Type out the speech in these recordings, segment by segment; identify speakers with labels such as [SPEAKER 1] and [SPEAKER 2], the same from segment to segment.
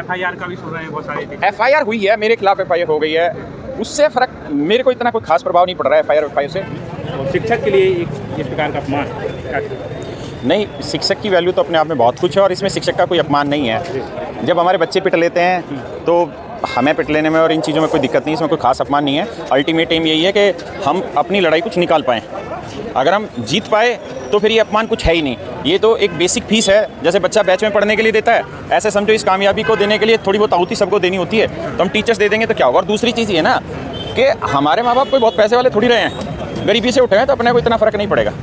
[SPEAKER 1] FIR का भी सुन रहे हैं बहुत सारे।
[SPEAKER 2] FIR हुई है, मेरे खिलाफ FIR हो गई है, उससे फ़र्क मेरे को इतना कोई खास प्रभाव नहीं पड़ रहा है FIR से।
[SPEAKER 3] और शिक्षक के लिए इस प्रकार का अपमान
[SPEAKER 2] नहीं, शिक्षक की वैल्यू तो अपने आप में बहुत कुछ है और इसमें शिक्षक का कोई अपमान नहीं है। जब हमारे बच्चे पिट लेते हैं तो हमें पिट लेने में और इन चीज़ों में कोई दिक्कत नहीं, इसमें कोई खास अपमान नहीं है। अल्टीमेट एम यही है कि हम अपनी लड़ाई कुछ निकाल पाएँ। अगर हम जीत पाए तो फिर ये अपमान कुछ है ही नहीं। ये तो एक बेसिक फीस है, जैसे बच्चा बैच में पढ़ने के लिए देता है, ऐसे समझो इस कामयाबी को देने के लिए थोड़ी बहुत आहुति सबको देनी होती है, तो हम टीचर्स दे देंगे तो क्या होगा। और दूसरी चीज़ ये ना कि हमारे माँ बाप कोई बहुत पैसे वाले थोड़ी रहे हैं, गरीबी से उठे हैं, तो अपने को इतना फ़र्क नहीं पड़ेगा।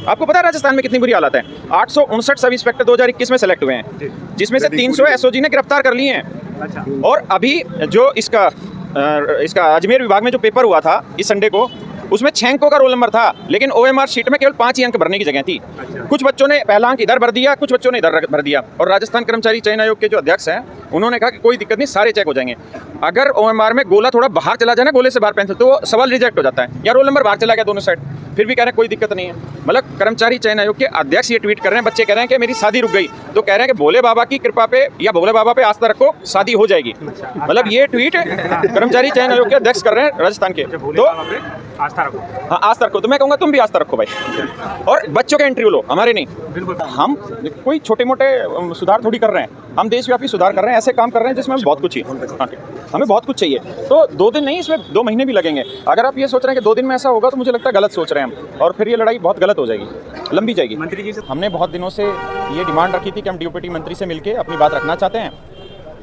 [SPEAKER 2] आपको पता है राजस्थान में कितनी बुरी हालत है। 859 सब इंस्पेक्टर 2021 में सेलेक्ट हुए हैं, जिसमें से 300 SOG ने गिरफ्तार कर लिए हैं। और अभी जो इसका अजमेर विभाग में जो पेपर हुआ था इस संडे को, उसमें 6 अंकों का रोल नंबर था, लेकिन OMR शीट में केवल 5 ही अंक भरने की जगह थी। कुछ बच्चों ने पहला अंक इधर भर दिया, कुछ बच्चों ने इधर भर दिया। और राजस्थान कर्मचारी चयन आयोग के जो अध्यक्ष हैं, उन्होंने कहा कि कोई दिक्कत नहीं, सारे चेक हो जाएंगे। अगर OMR में गोला थोड़ा बाहर चला जाए ना, गोले से बाहर पेंसिल, तो वो सवाल रिजेक्ट हो जाता है, या रोल नंबर बाहर चला गया दोनों साइड, फिर भी कह रहे हैं कोई दिक्कत नहीं है। मतलब कर्मचारी चयन आयोग के अध्यक्ष ये ट्वीट कर रहे हैं, बच्चे कह रहे हैं कि मेरी शादी रुक गई, तो कह रहे हैं कि भोले बाबा की कृपा पे या भोले बाबा पे आस्था रखो, शादी हो जाएगी। मतलब ये ट्वीट कर्मचारी चयन आयोग के अध्यक्ष कर रहे हैं राजस्थान के। तो
[SPEAKER 3] आस्था रखो,
[SPEAKER 2] हाँ आस्था रखो, तो मैं कहूँगा तुम भी आस्था रखो भाई, और बच्चों के इंटरव्यू लो, हमारे नहीं। हम कोई छोटे मोटे सुधार थोड़ी कर रहे हैं, हम देशव्यापी सुधार कर रहे हैं, ऐसे काम कर रहे हैं जिसमें हमें बहुत कुछ चाहिए। हमें बहुत कुछ चाहिए, तो 2 दिन नहीं, इसमें 2 महीने भी लगेंगे। अगर आप ये सोच रहे हैं कि 2 दिन में ऐसा होगा, तो मुझे लगता है गलत सोच रहे हैं हम, और फिर ये लड़ाई बहुत गलत हो जाएगी, लंबी जाएगी।
[SPEAKER 3] मंत्री जी से
[SPEAKER 2] हमने बहुत दिनों से ये डिमांड रखी थी कि हम DOPT मंत्री से मिलकर अपनी बात रखना चाहते हैं।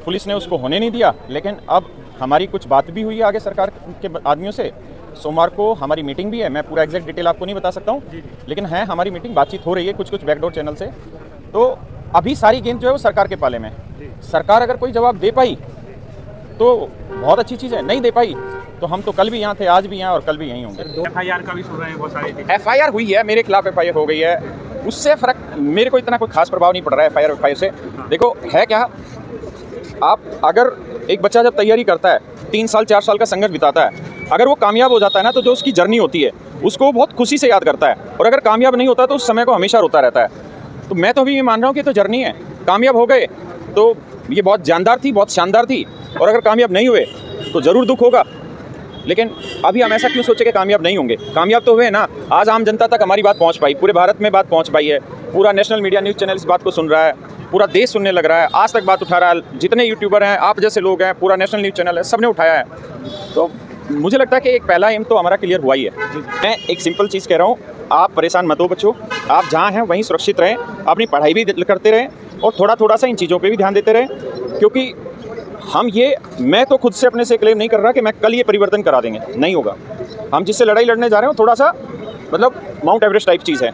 [SPEAKER 2] पुलिस ने उसको होने नहीं दिया, लेकिन अब हमारी कुछ बात भी हुई है आगे सरकार के आदमियों से। सोमवार को हमारी मीटिंग भी है, मैं पूरा एग्जैक्ट डिटेल आपको नहीं बता सकता हूँ, लेकिन है हमारी मीटिंग, बातचीत हो रही है कुछ बैकडोर चैनल से। तो अभी सारी गेंद जो है वो सरकार के पाले में। सरकार अगर कोई जवाब दे पाई तो बहुत अच्छी चीज़ है, नहीं दे पाई तो हम तो कल भी यहाँ थे, आज भी यहाँ और कल भी यहीं होंगे।
[SPEAKER 3] FIR का भी सुन रहे हैं बहुत सारे।
[SPEAKER 2] FIR हुई है, मेरे खिलाफ FIR हो गई है, उससे फ़र्क मेरे को इतना कोई खास प्रभाव नहीं पड़ रहा है FIR से। देखो है क्या, आप अगर एक बच्चा जब तैयारी करता है, 3 साल 4 साल का संघर्ष बिताता है, अगर वो कामयाब हो जाता है ना, तो जो उसकी जर्नी होती है उसको वो बहुत खुशी से याद करता है, और अगर कामयाब नहीं होता तो उस समय को हमेशा रोता रहता है। तो मैं तो अभी ये मान रहा हूँ कि तो जर्नी है, कामयाब हो गए तो ये बहुत जानदार थी, बहुत शानदार थी, और अगर कामयाब नहीं हुए तो ज़रूर दुख होगा। लेकिन अभी हम ऐसा क्यों सोचे कि कामयाब नहीं होंगे, कामयाब तो हुए ना। आज आम जनता तक हमारी बात पहुँच पाई, पूरे भारत में बात पहुँच पाई है, पूरा नेशनल मीडिया न्यूज़ चैनल इस बात को सुन रहा है, पूरा देश सुनने लग रहा है, आज तक बात उठा रहा है, जितने यूट्यूबर हैं, आप जैसे लोग हैं, पूरा नेशनल न्यूज़ चैनल है, सबने उठाया है। तो मुझे लगता है कि एक पहला एम तो हमारा क्लियर हुआ ही है। मैं एक सिंपल चीज़ कह रहा हूँ, आप परेशान मत हो बच्चों, आप जहाँ हैं वहीं सुरक्षित रहें, अपनी पढ़ाई भी करते रहें, और थोड़ा सा इन चीज़ों पे भी ध्यान देते रहें, क्योंकि मैं तो खुद से अपने से क्लेम नहीं कर रहा कि मैं कल ये परिवर्तन करा देंगे, नहीं होगा। हम जिससे लड़ाई लड़ने जा रहे हैं थोड़ा सा मतलब माउंट एवरेस्ट टाइप चीज़ है,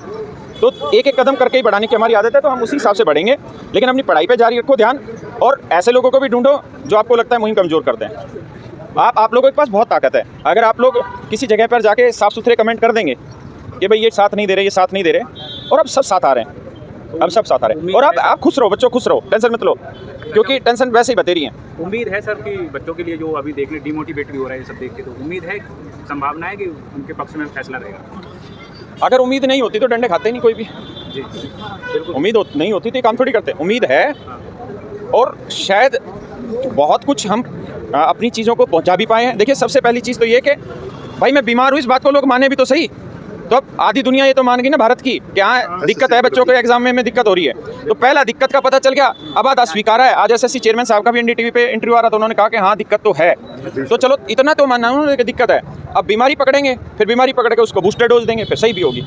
[SPEAKER 2] तो एक एक कदम करके ही बढ़ाने की हमारी आदत है, तो हम उसी हिसाब से बढ़ेंगे। लेकिन अपनी पढ़ाई पे जारी रखो ध्यान, और ऐसे लोगों को भी ढूंढो जो आपको लगता है मुहिम कमज़ोर कर दें। आप लोगों के पास बहुत ताकत है, अगर आप लोग किसी जगह पर जाके साफ़ सुथरे कमेंट कर देंगे कि भाई ये साथ नहीं दे रहे, ये साथ नहीं दे रहे, और अब सब साथ आ रहे हैं, अब सब साथ आ रहे हैं। और आप खुश रहो बच्चों, खुश रहो, टेंशन मत लो, क्योंकि टेंशन वैसे ही बतेरी है।
[SPEAKER 3] उम्मीद है सर कि बच्चों के लिए जो अभी देखने डिमोटिवेट भी हो रहा है ये सब देख के, तो उम्मीद है, संभावना है कि उनके पक्ष में फैसला रहेगा।
[SPEAKER 2] अगर उम्मीद नहीं होती तो डंडे खाते ही नहीं कोई भी।
[SPEAKER 3] जी बिल्कुल,
[SPEAKER 2] उम्मीद नहीं होती तो काम थोड़ी करते। उम्मीद है, और शायद बहुत कुछ हम अपनी चीज़ों को पहुंचा भी पाए हैं। देखिए सबसे पहली चीज़ तो ये कि भाई मैं बीमार हूँ, इस बात को लोग माने भी तो सही, तो अब आधी दुनिया ये तो मान गई ना भारत की क्या दिक्कत है, बच्चों को एग्जाम में दिक्कत हो रही है। तो पहला दिक्कत का पता चल गया, अब आधा स्वीकार है। आज SSC चेयरमैन साहब का भी NDTV पे इंटरव्यू आ रहा था, उन्होंने कहा कि हाँ दिक्कत तो है, तो चलो इतना तो मानना उन्होंने कि दिक्कत है। अब बीमारी पकड़ेंगे, फिर बीमारी पकड़ के उसको बूस्टर डोज देंगे, फिर सही भी होगी।